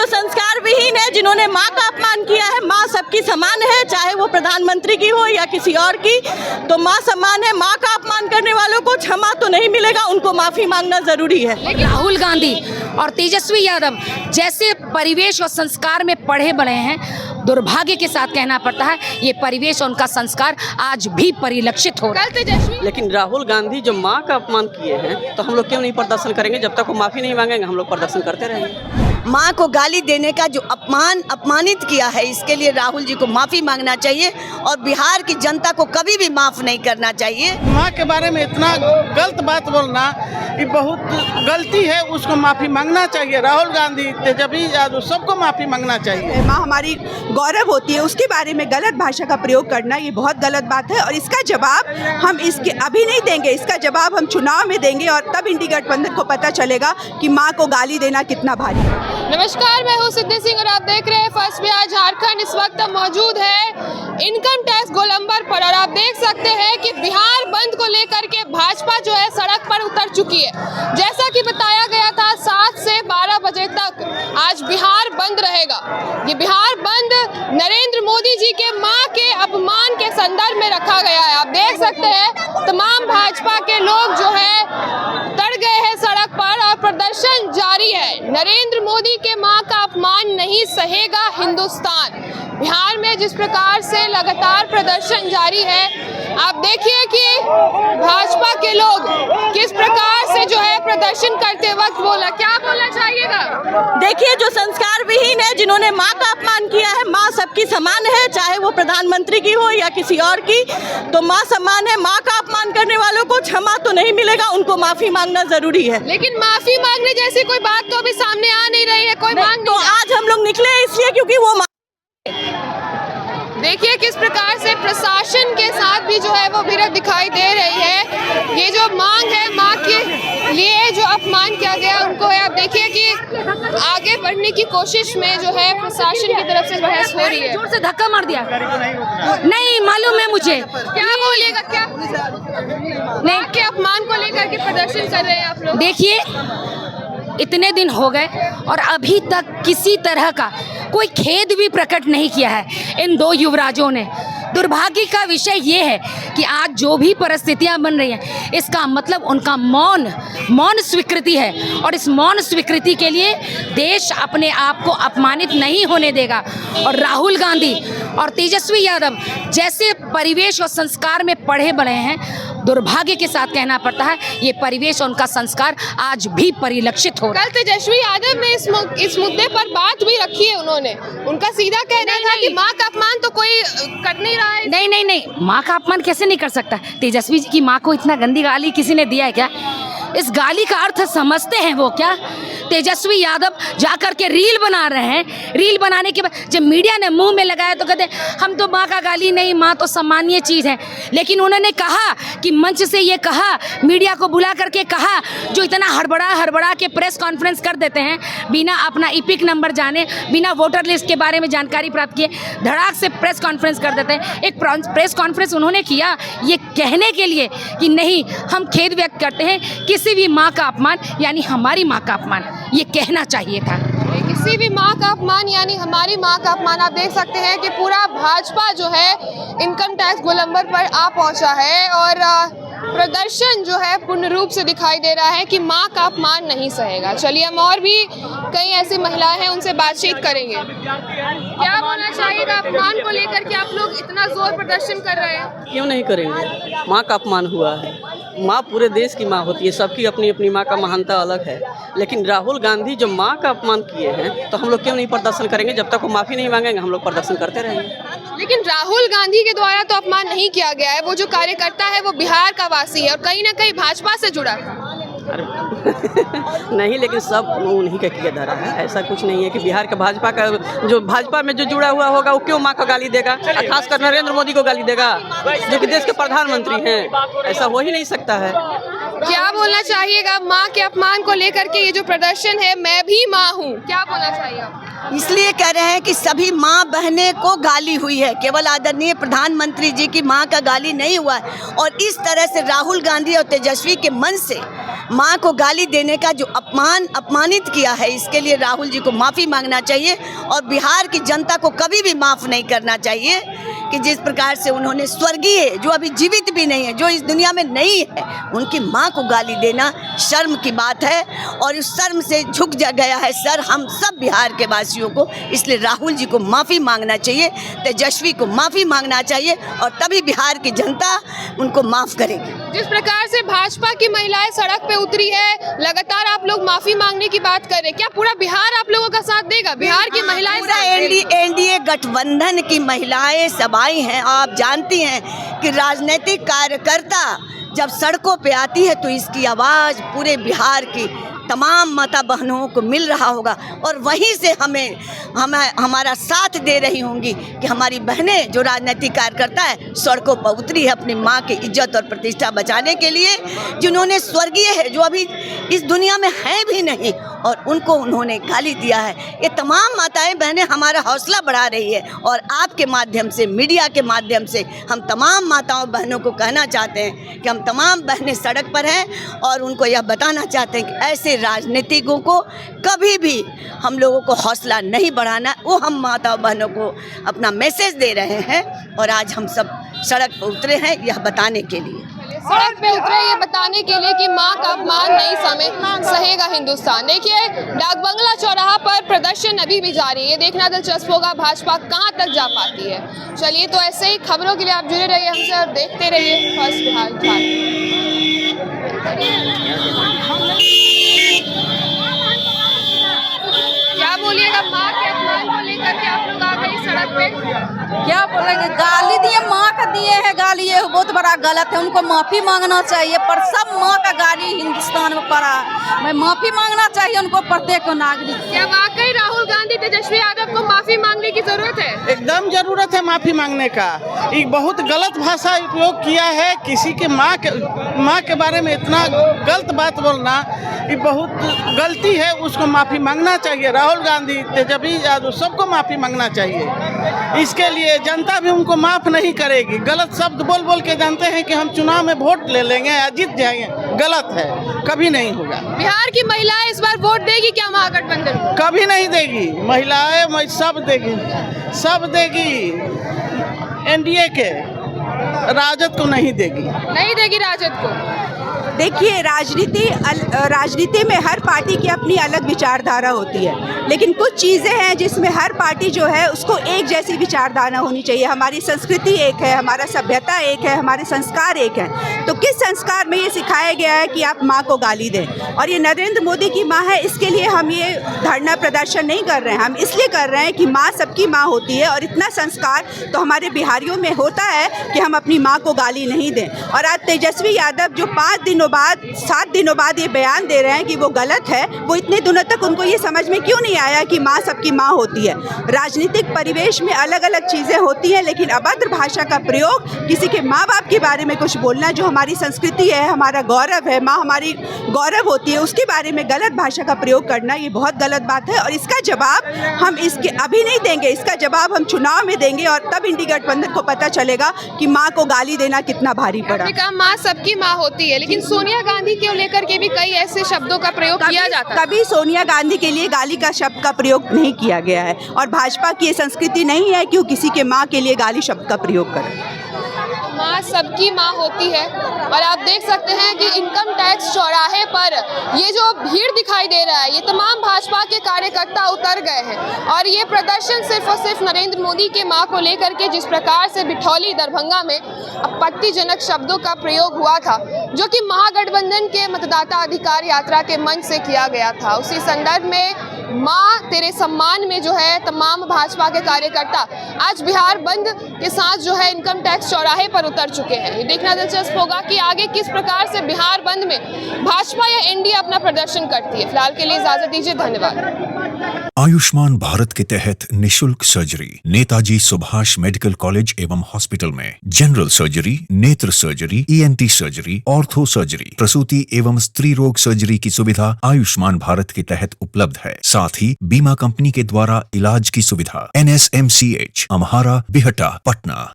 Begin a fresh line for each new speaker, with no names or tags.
जो संस्कार विहीन है, जिन्होंने माँ का अपमान किया है। माँ सबकी समान है, चाहे वो प्रधानमंत्री की हो या किसी और की, तो माँ समान है। माँ का अपमान करने वालों को क्षमा तो नहीं मिलेगा, उनको माफी मांगना जरूरी है।
लेकिन राहुल गांधी और तेजस्वी यादव जैसे परिवेश और संस्कार में पढ़े बड़े हैं, दुर्भाग्य के साथ कहना पड़ता है ये परिवेश और उनका संस्कार आज भी परिलक्षित हो रहा है।
तेजस्वी
लेकिन राहुल गांधी जो माँ का अपमान किए हैं, तो हम लोग क्यों नहीं प्रदर्शन करेंगे? जब तक वो माफ़ी नहीं मांगेंगे हम लोग प्रदर्शन करते रहेंगे।
माँ को गाली देने का जो अपमानित किया है, इसके लिए राहुल जी को माफ़ी मांगना चाहिए और बिहार की जनता को कभी भी माफ़ नहीं करना चाहिए।
माँ के बारे में इतना गलत बात बोलना ये बहुत गलती है, उसको माफ़ी मांगना चाहिए। राहुल गांधी, तेजस्वी यादव सबको माफ़ी मांगना चाहिए।
माँ हमारी गौरव होती है, उसके बारे में गलत भाषा का प्रयोग करना ये बहुत गलत बात है और इसका जवाब हम इसके अभी नहीं देंगे, इसका जवाब हम चुनाव में देंगे और तब इंडी गठबंधन को पता चलेगा कि माँ को गाली देना कितना भारी है।
नमस्कार, मैं हूँ सिद्धि सिंह और आप देख रहे हैं फर्स्ट बिहार झारखंड। इस वक्त मौजूद है इनकम टैक्स गोलंबर पर और आप देख सकते हैं कि बिहार बंद को लेकर के भाजपा जो है सड़क पर उतर चुकी है। जैसा कि बताया गया था 7 से 12 बजे तक आज बिहार बंद रहेगा। ये बिहार बंद नरेंद्र मोदी जी के मां के अपमान के संदर्भ में रखा गया है। आप देख सकते हैं तमाम भाजपा के लोग जो है उतर गए हैं सड़क पर और प्रदर्शन जारी है। नरेंद्र मोदी के मां का अपमान नहीं सहेगा हिंदुस्तान। बिहार में जिस प्रकार से लगातार प्रदर्शन जारी है, आप देखिए कि भाजपा के लोग किस प्रकार से जो है प्रदर्शन करते वक्त क्या बोलना चाहिएगा?
देखिए, जो संस्कार विहीन है, जिन्होंने माँ का अपमान किया है। माँ सबकी समान है, चाहे वो प्रधानमंत्री की हो या किसी और की, तो माँ समान है। माँ का अपमान करने वालों को क्षमा तो नहीं मिलेगा, उनको माफी मांगना जरूरी है।
लेकिन माफी मांगने जैसी कोई बात तो अभी सामने आ नहीं रही है, कोई मांग
तो आज हम लोग निकले इसलिए क्योंकि वो
देखिए किस प्रकार से प्रशासन के साथ भी जो है वो विरोध दिखाई दे रही है। ये जो मांग है, मां के लिए जो अपमान किया गया उनको है। आप देखिए कि आगे बढ़ने की कोशिश में जो है प्रशासन की तरफ से बहस हो रही है।
जोर से धक्का मार दिया। नहीं मालूम है मुझे।
क्या बोलिएगा? क्या नहीं के अपमान को लेकर के प्रदर्शन कर रहे हैं आप लोग?
देखिए, इतने दिन हो गए और अभी तक किसी तरह का कोई खेद भी प्रकट नहीं किया है इन दो युवराजों ने। दुर्भाग्य का विषय ये है कि आज जो भी परिस्थितियां बन रही हैं, इसका मतलब उनका मौन स्वीकृति है और इस मौन स्वीकृति के लिए देश अपने आप को अपमानित नहीं होने देगा। और राहुल गांधी और तेजस्वी यादव जैसे परिवेश और संस्कार में पढ़े बड़े हैं, दुर्भाग्य के साथ कहना पड़ता है ये परिवेश और उनका संस्कार आज भी परिलक्षित हो रहा है।
कल तेजस्वी यादव ने इस मुद्दे पर बात भी रखी है। उन्होंने उनका सीधा कहना था कि माँ का अपमान तो कोई कर नहीं रहा है।
नहीं, माँ का अपमान कैसे नहीं कर सकता? तेजस्वी जी की माँ को इतना गंदी गाली किसी ने दिया है क्या? इस गाली का अर्थ समझते हैं वो क्या? तेजस्वी यादव जाकर के रील बना रहे हैं। रील बनाने के बाद जब मीडिया ने मुंह में लगाया तो कहते हम तो माँ का गाली नहीं, माँ तो सम्मानीय चीज़ है। लेकिन उन्होंने कहा कि मंच से ये कहा, मीडिया को बुला करके कहा, जो इतना हड़बड़ा के प्रेस कॉन्फ्रेंस कर देते हैं बिना अपना इपिक नंबर जाने, बिना वोटर लिस्ट के बारे में जानकारी प्राप्त किए, धड़ाक से प्रेस कॉन्फ्रेंस कर देते हैं। एक प्रेस कॉन्फ्रेंस उन्होंने किया ये कहने के लिए कि नहीं, हम खेद व्यक्त करते हैं किसी भी माँ का अपमान यानी हमारी माँ का अपमान, ये कहना चाहिए था।
किसी भी माँ का अपमान यानी हमारी माँ का अपमान। आप देख सकते हैं कि पूरा भाजपा जो है इनकम टैक्स गोलंबर पर आ पहुंचा है और प्रदर्शन जो है पूर्ण रूप से दिखाई दे रहा है कि माँ का अपमान नहीं सहेगा। चलिए, हम और भी कई ऐसी महिलाएं हैं, उनसे बातचीत करेंगे। क्या बोलना चाहिएगा अपमान को लेकर के आप लोग इतना जोर प्रदर्शन कर रहे हैं?
क्यों नहीं करेंगे? माँ का अपमान हुआ है। माँ पूरे देश की माँ होती है, सबकी अपनी अपनी माँ का महानता अलग है। लेकिन राहुल गांधी जो माँ का अपमान किए हैं, तो हम लोग क्यों नहीं प्रदर्शन करेंगे? जब तक वो माफ़ी नहीं मांगेंगे हम लोग प्रदर्शन करते रहेंगे।
लेकिन राहुल गांधी के द्वारा तो अपमान नहीं किया गया है। वो जो कार्यकर्ता है वो बिहार का वासी है और कहीं ना कहीं भाजपा से जुड़ा है।
नहीं, लेकिन सब उन्हीं का किया धरा है। ऐसा कुछ नहीं है कि बिहार का भाजपा में जो जुड़ा हुआ होगा वो क्यों माँ को गाली देगा? खासकर नरेंद्र मोदी को गाली देगा जो कि देश के प्रधानमंत्री हैं। ऐसा हो ही नहीं सकता है।
क्या बोलना चाहिएगा माँ के अपमान को लेकर के? ये जो प्रदर्शन है, मैं भी माँ हूँ, क्या बोलना चाहिए आप?
इसलिए कह रहे हैं कि सभी माँ बहने को गाली हुई है, केवल आदरणीय प्रधानमंत्री जी की माँ का गाली नहीं हुआ है। और इस तरह से राहुल गांधी और तेजस्वी के मन से माँ को गाली देने का जो अपमानित किया है, इसके लिए राहुल जी को माफ़ी मांगना चाहिए और बिहार की जनता को कभी भी माफ़ नहीं करना चाहिए कि जिस प्रकार से उन्होंने स्वर्गीय, जो अभी जीवित भी नहीं है, जो इस दुनिया में नहीं है, उनकी माँ को गाली देना शर्म की बात है और उस शर्म से झुक जा गया है सर हम सब बिहार के वासियों को। इसलिए राहुल जी को माफ़ी मांगना चाहिए, तेजस्वी को माफ़ी मांगना चाहिए और तभी बिहार की जनता उनको माफ़ करेगी।
जिस प्रकार से भाजपा की महिलाएं सड़क पे उतरी है, लगातार आप लोग माफी मांगने की बात कर रहे हैं, क्या पूरा बिहार आप लोगों का साथ देगा? बिहार की महिलाएं
पूरा एनडीए गठबंधन की महिलाएं सब आई हैं। आप जानती हैं कि राजनीतिक कार्यकर्ता जब सड़कों पे आती है तो इसकी आवाज़ पूरे बिहार की तमाम माता बहनों को मिल रहा होगा और वहीं से हमारा साथ दे रही होंगी कि हमारी बहनें जो राजनीतिक कार्यकर्ता है सड़कों पर उतरी है अपनी माँ की इज्जत और प्रतिष्ठा बचाने के लिए, जिन्होंने स्वर्गीय है, जो अभी इस दुनिया में है भी नहीं और उनको उन्होंने गाली दिया है। ये तमाम माताएं बहनें हमारा हौसला बढ़ा रही है और आपके माध्यम से, मीडिया के माध्यम से हम तमाम माताओं बहनों को कहना चाहते हैं कि हम तमाम बहनें सड़क पर हैं और उनको यह बताना चाहते हैं कि ऐसे राजनीतिकों को कभी भी हम लोगों को हौसला नहीं बढ़ाना। वो हम माता बहनों को अपना मैसेज दे रहे हैं और आज हम सब सड़क पर उतरे हैं यह बताने के लिए।
सड़क पे उतरे ये बताने के लिए कि मां का अपमान नहीं सहेगा हिंदुस्तान। देखिए डाकबंगला चौराहा पर प्रदर्शन अभी भी जारी है, ये देखना दिलचस्प होगा भाजपा कहां तक जा पाती है। चलिए तो ऐसे ही खबरों के लिए आप जुड़े रहिए हमसे और देखते रहिए फर्स्ट बिहार। क्या बोलिएगा माँ के अपमान को लेकर के आप लोग आ गए सड़क पे?
क्या बोलेंगे, गाली दिए, माँ का दिए हैं गाली, ये बहुत बड़ा गलत है, उनको माफ़ी मांगना चाहिए। पर सब माँ का गाली हिंदुस्तान में पड़ा है, मैं माफ़ी मांगना चाहिए उनको, प्रत्येक नागरिक।
क्या वाकई राहुल गांधी तेजस्वी यादव को माफ़ी मांगने की जरूरत है?
एकदम जरूरत है माफ़ी मांगने का। एक बहुत गलत भाषा उपयोग किया है, किसी के माँ के बारे में इतना गलत बात बोलना ये बहुत गलती है, उसको माफ़ी मांगना चाहिए। राहुल गांधी, तेजस्वी यादव सबको माफ़ी मांगना चाहिए। इसके लिए जनता भी उनको माफ़ नहीं करेगी। गलत शब्द बोल बोल के जानते हैं कि हम चुनाव में वोट ले लेंगे या जीत जाएंगे, गलत है, कभी नहीं होगा।
बिहार की महिलाएं इस बार वोट देगी क्या महागठबंधन को?
कभी नहीं देगी। महिलाएं सब देगी, सब देगी। एनडीए के राजद को नहीं देगी,
नहीं देगी राजद को।
देखिए राजनीति में हर पार्टी की अपनी अलग विचारधारा होती है, लेकिन कुछ चीज़ें हैं जिसमें हर पार्टी जो है उसको एक जैसी विचारधारा होनी चाहिए। हमारी संस्कृति एक है, हमारा सभ्यता एक है, हमारे संस्कार एक हैं। तो किस संस्कार में ये सिखाया गया है कि आप माँ को गाली दें? और ये नरेंद्र मोदी की माँ है, इसके लिए हम ये धरना प्रदर्शन नहीं कर रहे हैं। हम इसलिए कर रहे हैं कि माँ सबकी माँ होती है और इतना संस्कार तो हमारे बिहारियों में होता है कि हम अपनी माँ को गाली नहीं दें। और आज तेजस्वी यादव जो 7 दिनों बाद ये बयान दे रहे हैं कि वो गलत है, वो इतने दिनों तक उनको ये समझ में क्यों नहीं आया कि माँ सबकी माँ होती है? राजनीतिक परिवेश में अलग अलग चीज़ें होती हैं, लेकिन अभद्र भाषा का प्रयोग, किसी के माँ बाप के बारे में कुछ बोलना, जो हमारी संस्कृति है, हमारा गौरव है, माँ हमारी गौरव होती है, उसके बारे में गलत भाषा का प्रयोग करना ये बहुत गलत बात है। और इसका जवाब हम अभी नहीं देंगे, इसका जवाब हम चुनाव में देंगे और तब इंडी गठबंधन को पता चलेगा कि माँ को गाली देना कितना भारी पड़ा।
माँ सबकी माँ होती है, लेकिन सोनिया गांधी को लेकर के भी कई ऐसे शब्दों का प्रयोग किया जाता है।
कभी सोनिया गांधी के लिए गाली का शब्द का प्रयोग नहीं किया गया है और भाजपा की ये संस्कृति नहीं है कि वो किसी के माँ के लिए गाली शब्द का प्रयोग करे।
माँ सबकी माँ होती है और आप देख सकते हैं कि इनकम टैक्स चौराहे पर ये जो भीड़ दिखाई दे रहा है, ये तमाम भाजपा के कार्यकर्ता उतर गए हैं और ये प्रदर्शन सिर्फ और सिर्फ नरेंद्र मोदी के माँ को लेकर के, जिस प्रकार से बिठौली दरभंगा में आपत्तिजनक शब्दों का प्रयोग हुआ था, जो कि महागठबंधन के मतदाता अधिकार यात्रा के मंच से किया गया था, उसी संदर्भ में माँ तेरे सम्मान में जो है तमाम भाजपा के कार्यकर्ता आज बिहार बंद के साथ जो है इनकम टैक्स चौराहे पर उतर चुके हैं। ये देखना दिलचस्प होगा कि आगे किस प्रकार से बिहार बंद में भाजपा या एनडीए अपना प्रदर्शन करती है। फिलहाल के लिए इजाजत दीजिए, धन्यवाद।
आयुष्मान भारत के तहत निशुल्क surgery Netaji Subhash medical college एवं हॉस्पिटल में जनरल सर्जरी, नेत्र surgery, ENT surgery, ortho surgery, प्रसूति एवं स्त्री रोग सर्जरी की सुविधा आयुष्मान भारत के तहत उपलब्ध है। साथ ही बीमा कंपनी के द्वारा इलाज की सुविधा। NSMCH, अम्हारा, बिहटा, पटना।